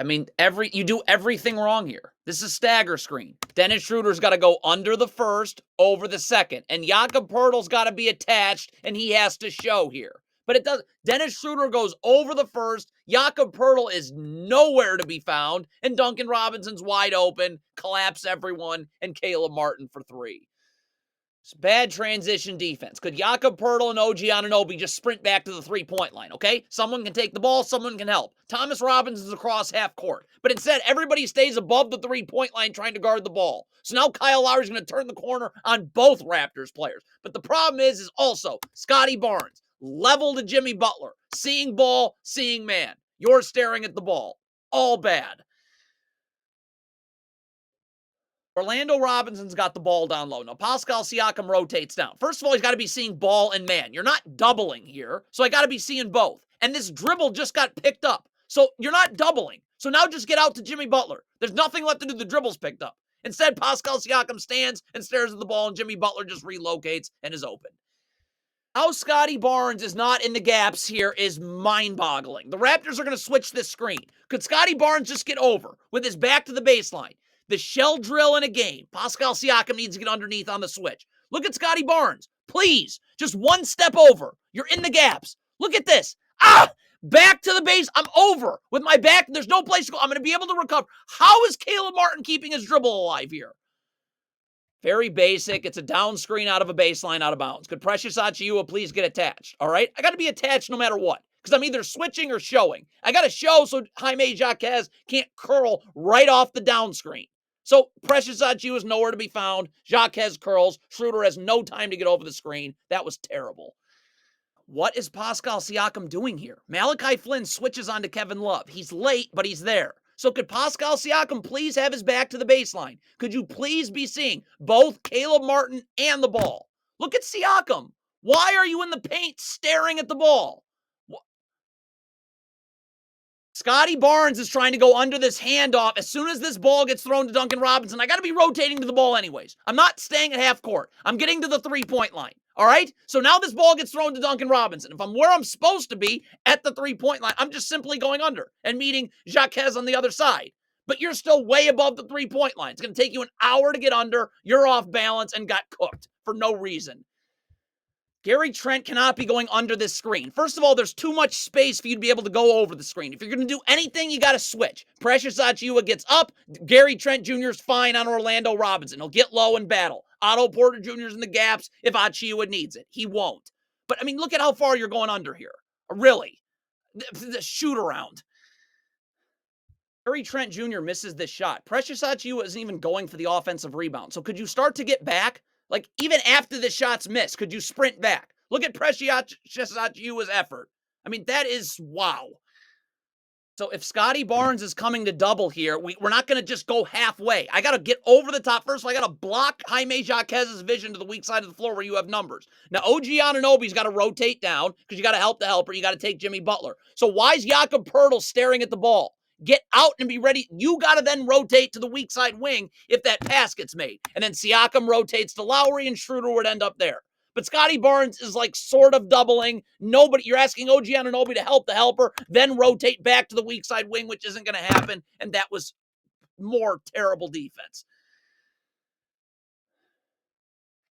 I mean, you do everything wrong here. This is a stagger screen. Dennis Schroeder's got to go under the first, over the second. And Jakob Poeltl's got to be attached, and he has to show here. But it does. Dennis Schroeder goes over the first. Jakob Poeltl is nowhere to be found. And Duncan Robinson's wide open, collapse everyone, and Caleb Martin for three. It's bad transition defense. Could Jakob Poeltl and OG Anunoby just sprint back to the three-point line, okay? Someone can take the ball, someone can help. Thomas Robinson's across half court. But instead, everybody stays above the three-point line trying to guard the ball. So now Kyle Lowry's going to turn the corner on both Raptors players. But the problem is also Scotty Barnes, level to Jimmy Butler, seeing ball, seeing man. You're staring at the ball. All bad. Orlando Robinson's got the ball down low. Now, Pascal Siakam rotates down. First of all, he's got to be seeing ball and man. You're not doubling here, so I got to be seeing both. And this dribble just got picked up. So you're not doubling. So now just get out to Jimmy Butler. There's nothing left to do. The dribble's picked up. Instead, Pascal Siakam stands and stares at the ball, and Jimmy Butler just relocates and is open. How Scotty Barnes is not in the gaps here is mind-boggling. The Raptors are going to switch this screen. Could Scotty Barnes just get over with his back to the baseline? The shell drill in a game. Pascal Siakam needs to get underneath on the switch. Look at Scotty Barnes. Please, just one step over. You're in the gaps. Look at this. Back to the base. I'm over with my back. There's no place to go. I'm going to be able to recover. How is Caleb Martin keeping his dribble alive here? Very basic. It's a down screen out of a baseline out of bounds. Could Precious Achiuwa please get attached? All right? I got to be attached no matter what because I'm either switching or showing. I got to show so Jaime Jaquez can't curl right off the down screen. So Precious Achiuwa is nowhere to be found. Jaquez curls. Schroeder has no time to get over the screen. That was terrible. What is Pascal Siakam doing here? Malachi Flynn switches on to Kevin Love. He's late, but he's there. So could Pascal Siakam please have his back to the baseline? Could you please be seeing both Caleb Martin and the ball? Look at Siakam. Why are you in the paint staring at the ball? Scotty Barnes is trying to go under this handoff. As soon as this ball gets thrown to Duncan Robinson, I got to be rotating to the ball anyways. I'm not staying at half court. I'm getting to the three-point line. All right? So now this ball gets thrown to Duncan Robinson. If I'm where I'm supposed to be at the three-point line, I'm just simply going under and meeting Jaquez on the other side. But you're still way above the three-point line. It's going to take you an hour to get under. You're off balance and got cooked for no reason. Gary Trent cannot be going under this screen. First of all, there's too much space for you to be able to go over the screen. If you're going to do anything, you got to switch. Precious Achiuwa gets up. Gary Trent Jr. is fine on Orlando Robinson. He'll get low and battle. Otto Porter Jr. is in the gaps if Achiuwa needs it. He won't. But, I mean, look at how far you're going under here. Really. The shoot around. Gary Trent Jr. misses this shot. Precious Achiuwa isn't even going for the offensive rebound. So could you start to get back? Like, even after the shot's missed, could you sprint back? Look at Precious Achiuwa's effort. I mean, that is wow. So if Scotty Barnes is coming to double here, we're not going to just go halfway. I got to get over the top. First of all, I got to block Jaime Jaquez's vision to the weak side of the floor where you have numbers. Now, OG Anunoby's got to rotate down because you got to help the helper. You got to take Jimmy Butler. So why is Jakob Poeltl staring at the ball? Get out and be ready. You got to then rotate to the weak side wing if that pass gets made. And then Siakam rotates to Lowry and Schroeder would end up there. But Scotty Barnes is like sort of doubling. You're asking OG Anunoby to help the helper, then rotate back to the weak side wing, which isn't going to happen. And that was more terrible defense.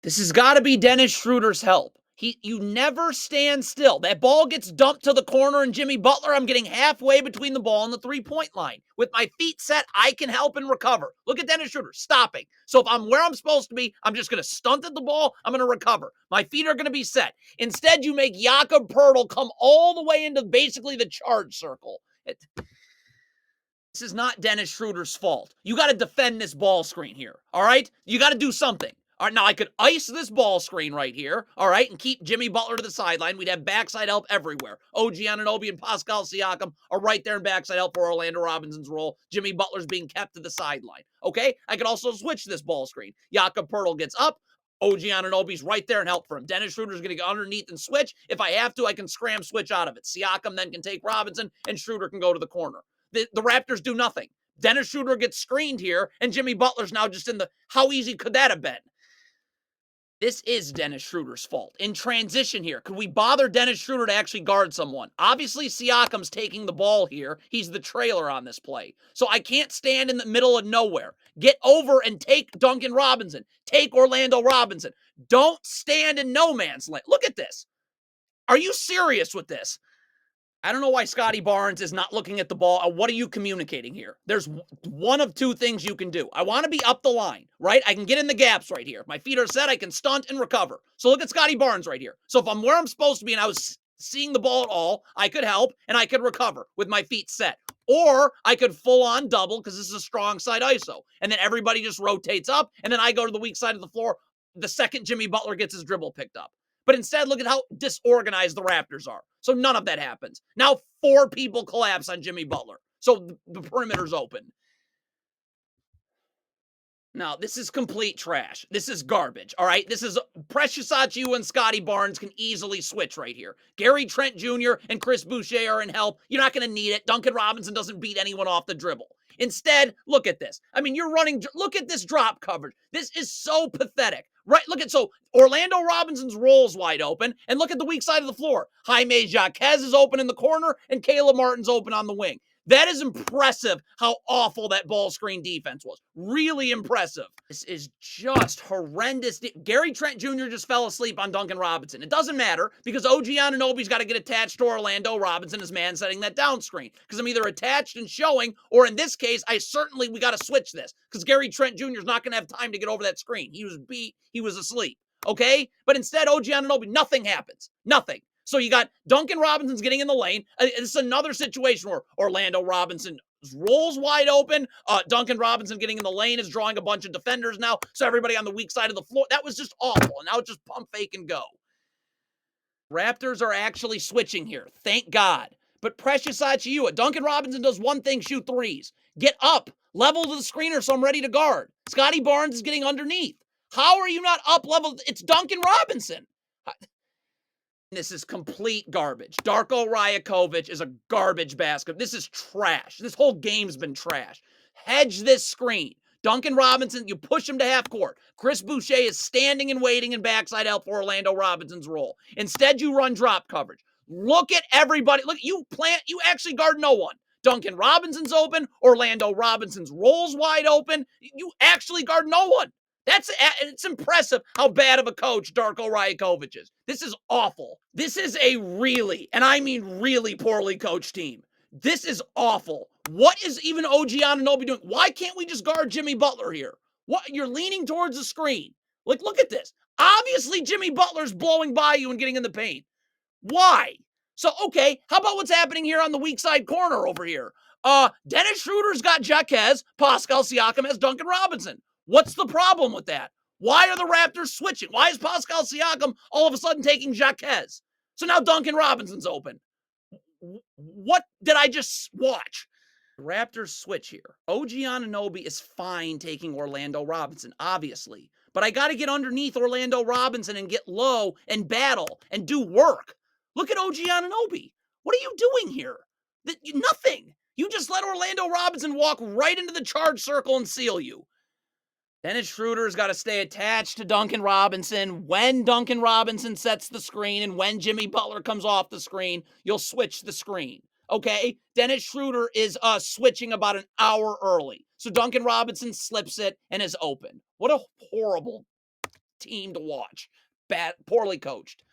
This has got to be Dennis Schroeder's help. You never stand still. That ball gets dumped to the corner and Jimmy Butler, I'm getting halfway between the ball and the three-point line. With my feet set, I can help and recover. Look at Dennis Schroeder stopping. So if I'm where I'm supposed to be, I'm just going to stunt at the ball. I'm going to recover. My feet are going to be set. Instead, you make Jakob Poeltl come all the way into basically the charge circle. This is not Dennis Schroeder's fault. You got to defend this ball screen here, all right? You got to do something. All right, now I could ice this ball screen right here, all right, and keep Jimmy Butler to the sideline. We'd have backside help everywhere. OG Anunoby and Pascal Siakam are right there in backside help for Orlando Robinson's role. Jimmy Butler's being kept to the sideline, okay? I could also switch this ball screen. Jakob Poeltl gets up. OG Anunoby's right there and help for him. Dennis Schroeder's going to go underneath and switch. If I have to, I can scram switch out of it. Siakam then can take Robinson, and Schroeder can go to the corner. The Raptors do nothing. Dennis Schroeder gets screened here, and Jimmy Butler's now just in the, how easy could that have been? This is Dennis Schroeder's fault. In transition here, could we bother Dennis Schroeder to actually guard someone? Obviously, Siakam's taking the ball here. He's the trailer on this play. So I can't stand in the middle of nowhere. Get over and take Duncan Robinson. Take Orlando Robinson. Don't stand in no man's land. Look at this. Are you serious with this? I don't know why Scotty Barnes is not looking at the ball. What are you communicating here? There's one of two things you can do. I want to be up the line, right? I can get in the gaps right here. If my feet are set, I can stunt and recover. So look at Scotty Barnes right here. So if I'm where I'm supposed to be and I was seeing the ball at all, I could help and I could recover with my feet set. Or I could full on double because this is a strong side ISO. And then everybody just rotates up and then I go to the weak side of the floor the second Jimmy Butler gets his dribble picked up. But instead, look at how disorganized the Raptors are. So none of that happens. Now 4 people collapse on Jimmy Butler. So the perimeter's open. Now, this is complete trash. This is garbage, all right? This is Precious Achiuwa and Scotty Barnes can easily switch right here. Gary Trent Jr. and Chris Boucher are in help. You're not going to need it. Duncan Robinson doesn't beat anyone off the dribble. Instead, look at this. I mean, you're running, look at this drop coverage. This is so pathetic. Right, look at, so Orlando Robinson's roll's wide open, and look at the weak side of the floor. Jaime Jaquez is open in the corner, and Caleb Martin's open on the wing. That is impressive how awful that ball screen defense was. Really impressive. This is just horrendous. Gary Trent Jr. just fell asleep on Duncan Robinson. It doesn't matter because OG Anunoby's got to get attached to Orlando Robinson as man setting that down screen. Because I'm either attached and showing, or in this case, we got to switch this. Because Gary Trent Jr. is not going to have time to get over that screen. He was beat. He was asleep. Okay? But instead, OG Anunoby, nothing happens. Nothing. So you got Duncan Robinson's getting in the lane. It's another situation where Orlando Robinson rolls wide open. Duncan Robinson getting in the lane is drawing a bunch of defenders now. So everybody on the weak side of the floor. That was just awful. And now it's just pump, fake, and go. Raptors are actually switching here. Thank God. But Precious Achiuwa, Duncan Robinson does one thing, shoot threes. Get up. Level to the screener so I'm ready to guard. Scotty Barnes is getting underneath. How are you not up level? It's Duncan Robinson. This is complete garbage. Darko Rajakovic is a garbage basket. This is trash. This whole game's been trash. Hedge this screen. Duncan Robinson, you push him to half court. Chris Boucher is standing and waiting in backside help for Orlando Robinson's roll. Instead, you run drop coverage. Look at everybody. Look, you actually guard no one. Duncan Robinson's open. Orlando Robinson's roll's wide open. You actually guard no one. It's impressive how bad of a coach Darko Rajakovic is. This is awful. This is a really, and I mean really poorly coached team. This is awful. What is even OG Anunoby doing? Why can't we just guard Jimmy Butler here? What, you're leaning towards the screen. Like, look at this. Obviously, Jimmy Butler's blowing by you and getting in the paint. Why? So, okay, how about what's happening here on the weak side corner over here? Dennis Schroeder's got Jaquez. Pascal Siakam has Duncan Robinson. What's the problem with that? Why are the Raptors switching? Why is Pascal Siakam all of a sudden taking Jaquez? So now Duncan Robinson's open. What did I just watch? Raptors switch here. OG Anunoby is fine taking Orlando Robinson, obviously. But I got to get underneath Orlando Robinson and get low and battle and do work. Look at OG Anunoby. What are you doing here? Nothing. You just let Orlando Robinson walk right into the charge circle and seal you. Dennis Schroeder's got to stay attached to Duncan Robinson. When Duncan Robinson sets the screen and when Jimmy Butler comes off the screen, you'll switch the screen. Okay? Dennis Schroeder is switching about an hour early. So Duncan Robinson slips it and is open. What a horrible team to watch. Poorly coached.